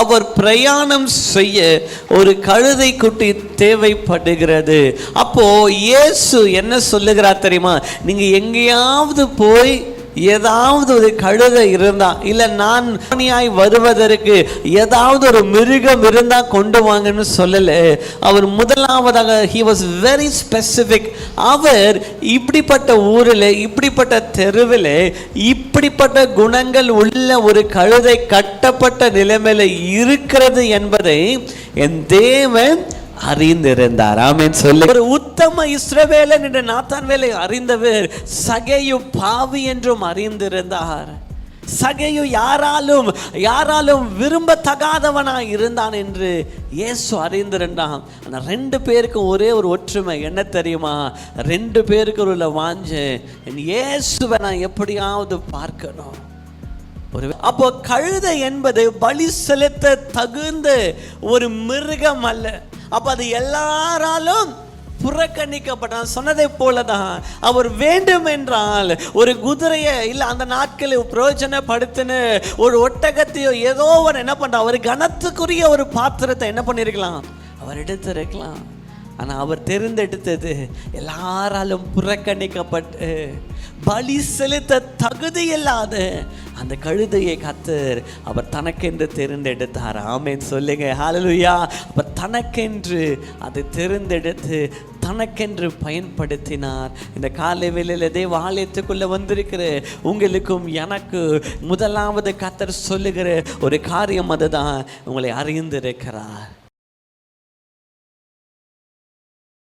அவர் பிரயாணம் செய்ய ஒரு கழுதை குட்டி தேவைப்படுகிறது. அப்போ இயேசு என்ன சொல்லுகிறார் தெரியுமா? நீங்க எங்கேயாவது போய் ஏதாவது ஒரு கழுதை இருந்தா, இல்ல நான் வருவதற்கு ஏதாவது ஒரு மிருகம் இருந்தா கொண்டு வாங்கன்னு சொல்லல. அவர் முதலாவதாக he was very specific. அவர் இப்படிப்பட்ட ஊரில், இப்படிப்பட்ட தெருவில், இப்படிப்பட்ட குணங்கள் உள்ள ஒரு கழுதை கட்டப்பட்ட நிலைமையில இருக்கிறது என்பதை என் தேவன் அறிந்திருந்தார். ஆமென் சொல்லு. ஒரு உத்தம இஸ்ரவேலன் என்ற நாத்தான்வேலை அறிந்தவர் சகேயு பாவி என்றும் அறிந்திருந்தார். சகேயு யாராலும் விரும்பத்தகாதவனாய் இருந்தான் என்று இயேசு அறிந்திருந்தான். ஆனால் 2 பேருக்கும் ஒரே ஒரு ஒற்றுமை என்ன தெரியுமா? 2 பேருக்கு உள்ள வாஞ்சை, என் இயேசுவை நான் எப்படியாவது பார்க்கணும். அப்போ கழுதை என்பது பலி செலுத்த தகுந்த ஒரு மிருகம் அல்ல. அப்ப அது எல்லாராலும் புறக்கணிக்கப்பட்டான். சொன்னதை போலதான் அவர் வேண்டும் என்றால் ஒரு குதிரையை, இல்ல அந்த நாட்களில் பிரயோஜனப்படுத்தின ஒரு ஒட்டகத்தையோ ஏதோ ஒரு என்ன பண்ற, ஒரு கனத்துக்குரிய ஒரு பாத்திரத்தை என்ன பண்ணிருக்கலாம், அவர் எடுத்திருக்கலாம். ஆனா அவர் தெரிந்தெடுத்தது எல்லாராலும் புறக்கணிக்கப்பட்டு பலி செலுத்த தகுதி இல்லாத அந்த கழுதையை கர்த்தர் அவர் தனக்கென்று தெரிந்தெடுத்தார். ஆமென் சொல்லுங்க, ஹல்லேலூயா. அவர் தனக்கென்று அதை தெரிந்தெடுத்து தனக்கென்று பயன்படுத்தினார். இந்த காலை வேளையில தேவ ஆலயத்துக்குள்ள வந்திருக்கிற உங்களுக்கும் எனக்கு முதலாவது கர்த்தர் சொல்லுகிற ஒரு காரியம் அதுதான், உங்களை அறிந்திருக்கிறார்.